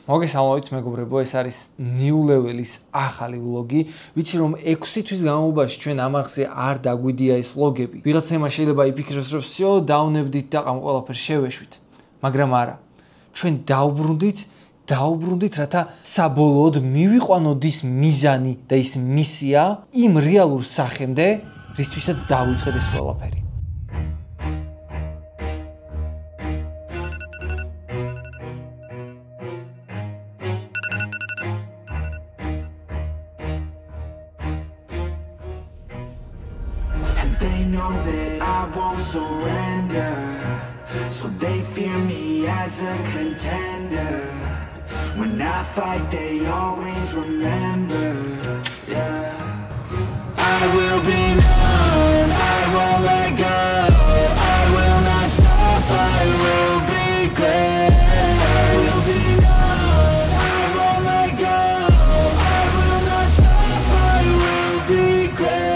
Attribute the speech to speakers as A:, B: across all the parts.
A: მოგესალმებით მეგობრებო, ეს არის New Level-ის ახალი ვლოგი. ვიცი რომ 6 თვის განმავლობაში ჩვენ ამ არხზე არ დაგვიდია ეს ვლოგები. ვიღაცა იმას შეიძლება იფიქროს, რომ всё, დავნებდით და ამ ყველაფერს შევეშვით. მაგრამ არა. ჩვენ დაუბრუნდით, რათა საბოლოოდ მივიყვანოთ ის მიზანი და ის მისია იმ რეალურ სახემდე, რისთვისაც დავიწყეთ ეს ყველაფერი.
B: They know that I won't surrender, so they fear me as a contender. When I fight, they always remember. Yeah, I will be known, I won't let go, I will not stop, I will be great. I will be known, I won't let go, I will not stop, I will be great.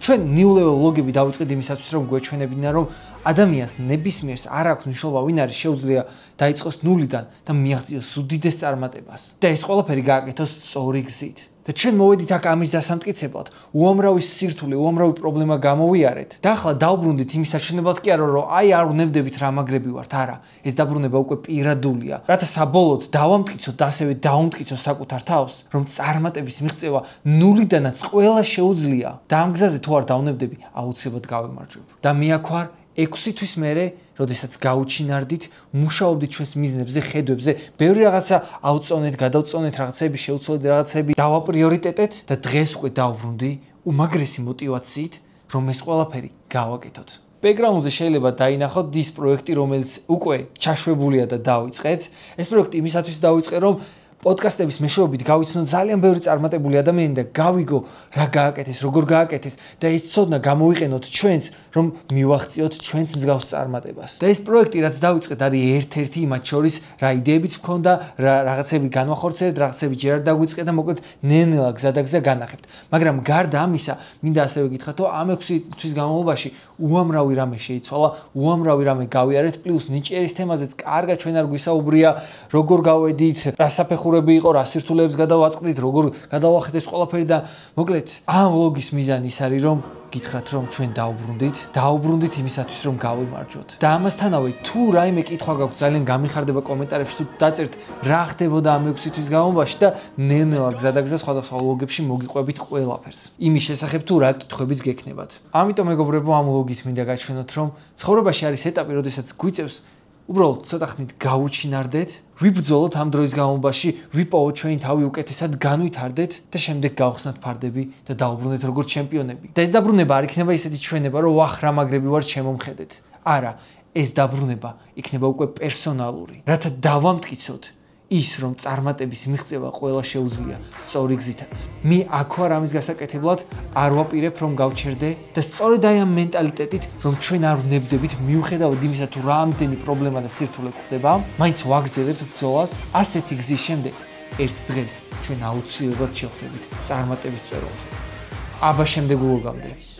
A: ჩვენ New Level ვლოგები დავიწყეთ იმისათვის, რომ გვეჩვენებინა, რომ ადამიანს ნებისმიერს არ აქვს მნიშვნელობა, ვინ არის, შეუძლია დაიწყოს ნულიდან და მიაღწიოს უდიდეს წარმატებას. და ეს ყველაფერი გააკეთოს სწორი გზით. და ჩვენ მოვედით აქ ამის დასამტკიცებლად, უამრავი სირთულე, უამრავი პრობლემა გამოვიარეთ. და ახლა დავბრუნდით იმის საჩვენებლად კი არა, რომ აი არ ვნებდებით რა მაგრები ვართ, არა. ეს დაბრუნება უკვე პირადულია. რათა საბოლოოდ დავამტკიცოთ და ასევე დაუმტკიცოთ საკუთარ თავს, რომ წარმატების მიღწევა ნულიდანაც ყველა შეუძლია. და ამ გზაზე თუ არ დავნებდები, აუცილებლად გავემარჯვებ. და მიაქვარ 6 თვის მერე, როდესაც გაუჩინარდით, მუშაობდით ჩვენს მიზნებზე, ხედვებზე, ბევრი რაღაცა ავწონეთ, გადავწონეთ, რაღაცები შევცვალეთ, რაღაცები დავაპრიორიტეტეთ და დღეს უკვე დავბრუნდი უმაგრესი მოტივაციით, რომ ეს ყველაფერი გავაკეთოთ. ბექგრაუნდზე შეიძლება დაინახოთ ის პროექტი, რომელიც უკვე ჩაშვებულია და დავიწყეთ. ეს პროექტი იმისათვის დავიწყე, რომ პოდკასტების მეშვეობით გავიცნო ძალიან ბევრი წარმატებული ადამიანი და გავიგო რა გააკეთეს, როგორ გააკეთეს და ეს ცოდნა გამოვიყენოთ ჩვენს, რომ მივახციოთ ჩვენს მსგავს წარმატებას. და ეს პროექტი, რაც დავიწყეთ, არის ერთ-ერთი იმათ შორის, რა იდეებიც მქონდა, რა რაღაცები განვახორციელებთ, რაღაცები ჯერ არ დაგვიწყეთ და მოკლედ ნელ-ნელა გზადაგზა განახებთ. მაგრამ გარდა ამისა, მინდა ასევე გითხრათ, რომ ამ 6 თვის განმავლობაში უამრავი რამე შეიცვალა, უამრავი რამე გავიარეთ, პლუს ნიჭიერის თემაზეც კარგად ჩვენ არ გვისაუბრია, როგორ გავედით, რა საფეხურები იყო, რა სირთულეებს გადავაწყდით, როგორ გადავახეთ ეს ყველაფერი და მოკლედ ამ ვლოგის მიზანი ის არის, რომ გითხრათ, რომ ჩვენ დაუბრუნდით იმისათვის, რომ გავიმარჯვოთ. და ამასთანავე, თუ რაიმე კითხვა გაქვთ, ძალიან გამიხარდება კომენტარებში, თუ დაწერთ რა ხდებოდა ამ 6 თვის განმავლობაში და ნელ-ნელა გზადაგზა სხვადასხვა ვლოგებში მოგიყვებით ყველაფერს. იმის შესახებ თუ რა კითხვებიც გექნებათ. ამიტომ მეგობრებო, ამ ვლოგით მინდა გაჩვენოთ, რომ ცხოვრებაში არის ეტაპი, როდესაც გვიწევს უბრალოდ ცოტა ხნით გავუჩინარდეთ, ვიბრძოლოთ ამ დროის განმავლობაში, ვიპოვოთ ჩვენი თავი უკეთესად, განვითარდეთ და შემდეგ გავხსნათ ფარდები და დაუბრუნდეთ როგორც ჩემპიონები. და ეს დაბრუნება არ იქნება ისეთი ჩვენება, რომ ვახ რა მაგრები ვარ ჩემომხედეთ. არა, ეს დაბრუნება იქნება უკვე პერსონალური, რათა დავამტკიცოთ ის, რომ წარმატების მიღწევა ყველა შეუძლია სწორი გზითაც. მე აქ ვარ ამის გასაკეთებლად, არ ვაპირებ რომ გავჩერდე და სწორედ აი ამ მენტალიტეტით, რომ ჩვენ არ ვნებდებით, მიუხედავად იმისა, თუ რამდენი პრობლემა და სირთულე გვხდება, მაინც ვაგრძელებთ ბრძოლას. ასეთი გზის შემდეგ ერთ დღეს ჩვენ აუცილებლად შევხვდებით წარმატების წვერვალზე. აბა შემდეგ ვლოგამდე.